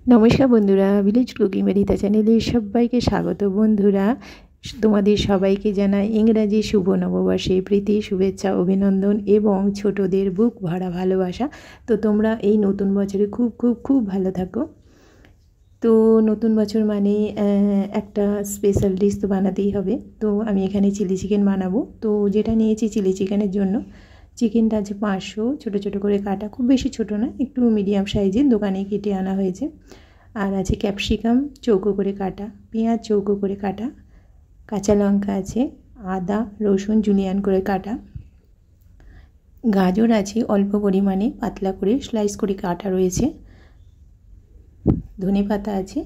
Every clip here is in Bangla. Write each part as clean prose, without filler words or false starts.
নমস্কার বন্ধুরা, ভিলেজ কুকিং বাড়িতে চ্যানেলে সবাইকে স্বাগত। বন্ধুরা, তোমাদের সবাইকে জানাই ইংরাজি শুভ নববর্ষে প্রীতি, শুভেচ্ছা, অভিনন্দন এবং ছোটদের বুক ভরা ভালোবাসা। তো তোমরা এই নতুন বছরে খুব খুব খুব ভালো থাকো। তো নতুন বছর মানে একটা স্পেশাল ডিশ তো বানাতেই হবে। তো আমি এখানে চিলি চিকেন বানাবো। তো যেটা নিয়েছি চিলি চিকেনের জন্য, চিকেনটা আছে 500, ছোটো ছোটো করে কাটা, খুব বেশি ছোটো না, একটু মিডিয়াম সাইজের, দোকানে কেটে আনা হয়েছে। আর আছে ক্যাপসিকাম চৌকো করে কাটা, পেঁয়াজ চৌকো করে কাটা, কাঁচা লঙ্কা আছে, আদা রসুন জুলিয়ান করে কাটা, গাজর আছে অল্প পরিমাণে পাতলা করে স্লাইস করে কাটা রয়েছে, ধনে পাতা আছে।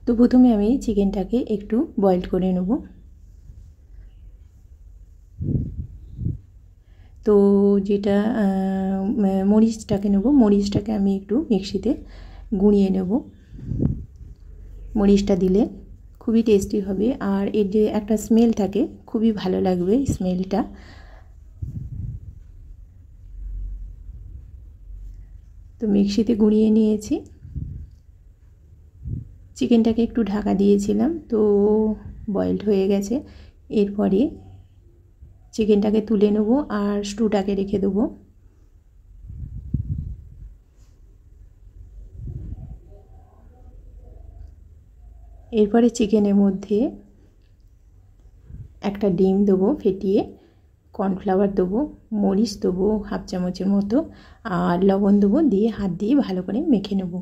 তো প্রথমে আমি চিকেনটাকে একটু বয়েল করে নেব। তো যেটা মরিচটাকে নেব, মরিচটাকে আমি একটু মিক্সিতে গুঁড়িয়ে নেব। মরিচটা দিলে খুবই টেস্টি হবে, আর এর যে একটা স্মেল থাকে খুবই ভালো লাগবে স্মেলটা। তো মিক্সিতে গুঁড়িয়ে নিয়েছি। চিকেনটাকে একটু ঢাকা দিয়েছিলাম, তো বয়েলড হয়ে গেছে। এরপরে চিকেনটাকে তুলে নেব আর স্টুটাকে রেখে দেবো। এরপরে চিকেনের মধ্যে একটা ডিম দেবো ফেটিয়ে, কর্নফ্লাওয়ার দেবো, মরিচ দেবো হাফ চামচের মতো, আর লবণ দেবো, দিয়ে হাত দিয়ে ভালো করে মেখে নেব।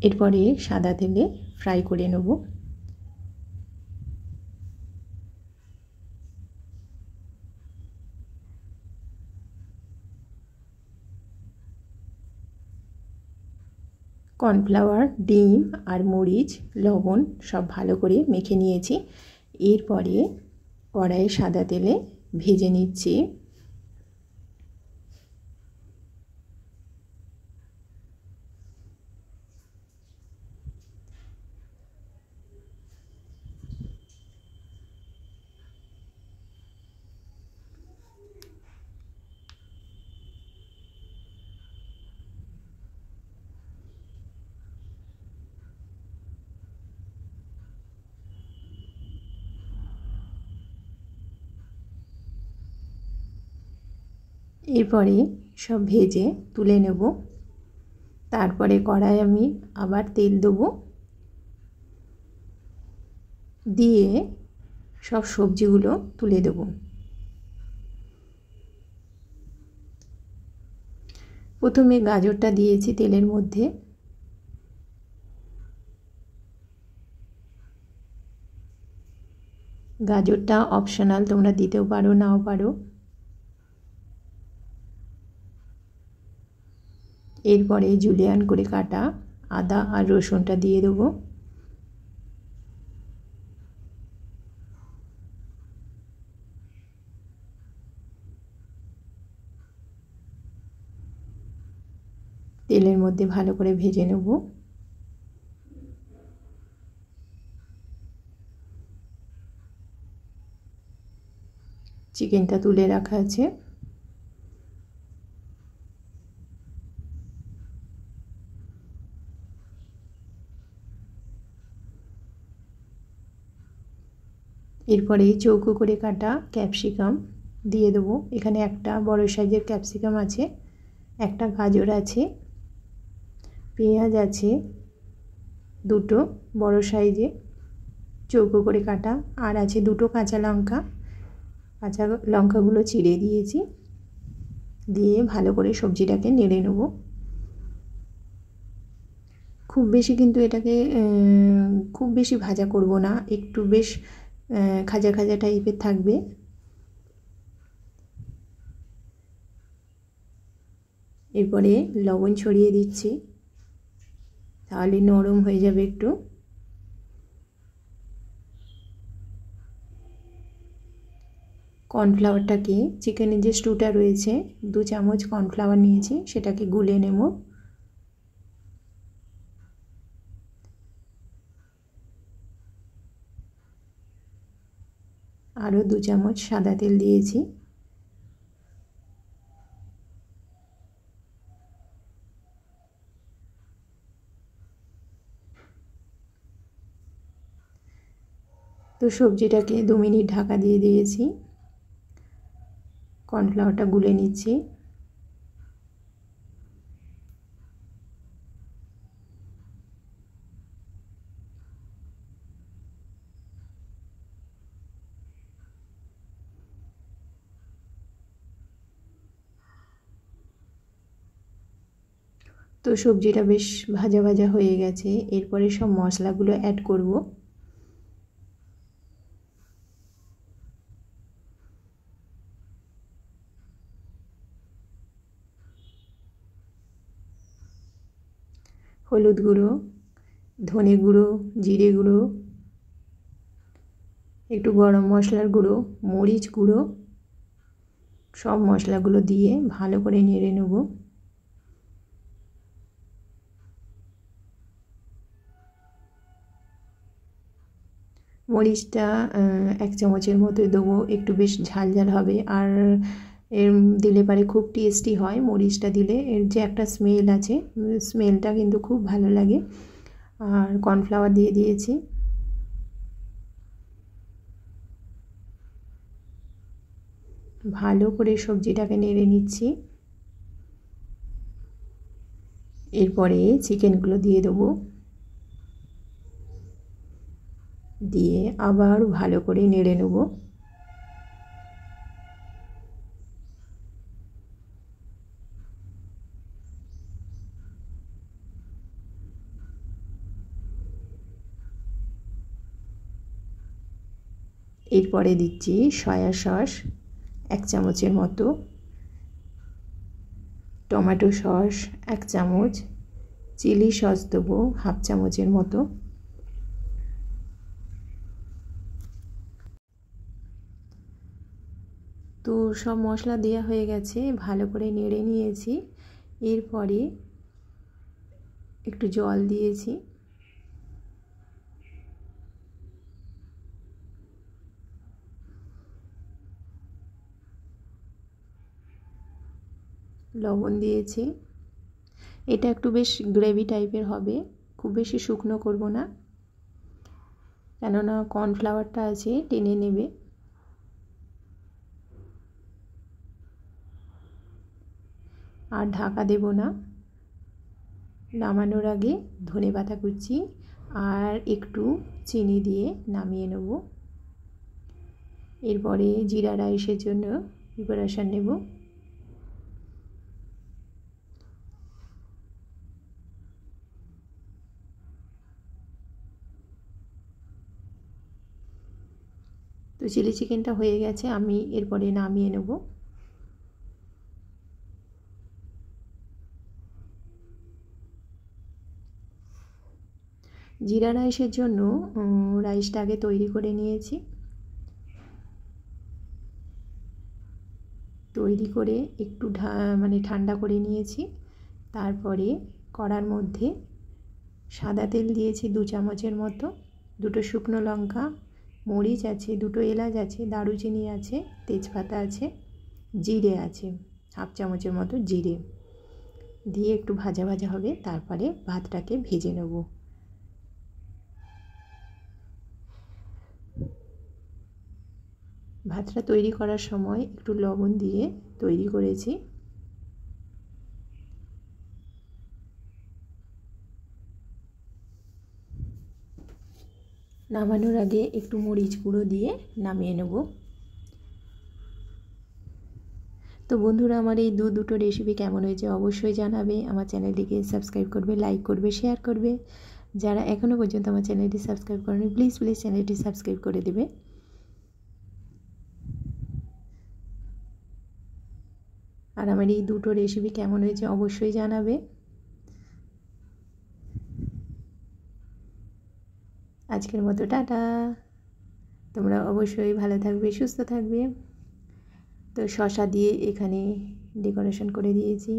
এরপরে সাদা তেলে ফ্রাই করে নেব। কর্নফ্লাওয়ার, ডিম আর মরিচ, লবণ সব ভালো করে মেখে নিয়েছি। এরপরে কড়াইয়ে সাদা তেলে ভেজে নিচ্ছি। এরপরে সব ভেজে তুলে নেব। তারপরে কড়াই আমি আবার তেল দেবো, দিয়ে সব সবজিগুলো তুলে দেব। প্রথমে গাজরটা দিয়েছি তেলের মধ্যে। গাজরটা অপশনাল, তোমরা দিতেও পারো নাও পারো। এরপরে জুলিয়ান করে কাটা আদা আর রসুনটা দিয়ে দেবো। তেলের মধ্যে ভালো করে ভেজে নেব। চিকেনটা তুলে রাখা আছে। এরপরে চৌকো করে কাটা ক্যাপসিকাম দিয়ে দেবো। এখানে একটা বড় সাইজের ক্যাপসিকাম আছে, একটা গাজর আছে, পেঁয়াজ আছে দুটো বড় সাইজে চৌকো করে কাটা, আর আছে দুটো কাঁচা লঙ্কা। কাঁচা লঙ্কাগুলো চিড়ে দিয়েছি, দিয়ে ভালো করে সবজিটাকে নেড়ে নেব। খুব বেশি কিন্তু এটাকে খুব বেশি ভাজা করব না, একটু বেশ খাজা খাজা টাইপের থাকবে। এরপরে লবণ ছড়িয়ে দিচ্ছি, তাহলে নরম হয়ে যাবে একটু। কর্নফ্লাওয়ারটাকে, চিকেনের যে স্টুটা রয়েছে 2 চামচ কর্নফ্লাওয়ার নিয়েছি, সেটাকে গুলে নেব। আরও 2 চামচ সাদা তেল দিয়েছি। তো সবজিটাকে 2 মিনিট ঢাকা দিয়ে দিয়েছি। কর্নফ্লাওয়ারটা গুলে নিচ্ছি। তো সবজিটা বেশ ভাজা ভাজা হয়ে গেছে। এরপরে সব মশলাগুলো অ্যাড করব। হলুদ গুঁড়ো, ধনে গুঁড়ো, জিরে গুঁড়ো, একটু গরম মশলার গুঁড়ো, মরিচ গুঁড়ো, সব মশলাগুলো দিয়ে ভালো করে নেড়ে নেব। মরিচটা 1 চামচের মতো দেবো, একটু বেশ ঝাল ঝাল হবে। আর এর দিলে পারে খুব টেস্টি হয়। মরিচটা দিলে এর যে একটা স্মেল আছে, স্মেলটা কিন্তু খুব ভালো লাগে। আর কর্নফ্লাওয়ার দিয়ে দিয়েছি। ভালো করে সবজিটাকে নেড়ে নিচ্ছি। এরপরে চিকেনগুলো দিয়ে দেবো, দিয়ে আবার ভালো করে নেড়ে নেব। এরপরে দিচ্ছি সয়া সস 1 চামচের মতো, টমেটো সস 1 চামচ, চিলি সস দেবো 1/2 চামচের মতো। তো সব মশলা দেওয়া হয়ে গেছে, ভালো করে নেড়ে নিয়েছি। এরপরে একটু জল দিয়েছি। লবণ দিয়েছি। এটা একটু বেশ গ্রেভি টাইপের হবে, খুব বেশি শুকনো করব না, কেননা কর্নফ্লাওয়ারটা আছে টেনে নেবে। আর ঢাকা দেব না। নামানোর আগে ধনেপাতা কুচি আর একটু চিনি দিয়ে নামিয়ে নেব। এরপরে জিরা রাইসের জন্য প্রিপারেশান নেব। তো চিলি চিকেনটা হয়ে গেছে, আমি এরপরে নামিয়ে নেব। জিরা রাইসের জন্য রাইসটা আগে তৈরি করে নিয়েছি। তৈরি করে একটু মানে ঠান্ডা করে নিয়েছি। তারপরে কড়ার মধ্যে সাদা তেল দিয়েছি 2 চামচের মতো, 2টো শুকনো লঙ্কা, মরিচ আছে, 2টো এলাচ আছে, দারুচিনি আছে, তেজপাতা আছে, জিরে আছে 1/2 চামচের মতো জিরে দিয়ে একটু ভাজা ভাজা হবে। তারপরে ভাতটাকে ভেজে নেব। ভাতটা তৈরি করার সময় একটু লবণ দিয়ে তৈরি করেছি। নামানোর আগে একটু মরিচ গুঁড়ো দিয়ে নামিয়ে নেব। তো বন্ধুরা, আমার এই দুটো রেসিপি কেমন হয়েছে অবশ্যই জানাবে। আমার চ্যানেলটিকে সাবস্ক্রাইব করবে, লাইক করবে, শেয়ার করবে। যারা এখনও পর্যন্ত আমার চ্যানেলটি সাবস্ক্রাইব করেনি প্লিজ চ্যানেলটি সাবস্ক্রাইব করে দেবে। আর আমার এই দুটো রেসিপি কেমন হয়েছে অবশ্যই জানাবে। আজকের মতো টাটা। তোমরা অবশ্যই ভালো থাকবে, সুস্থ থাকবে। তো শসা দিয়ে এখানে ডেকোরেশন করে দিয়েছি।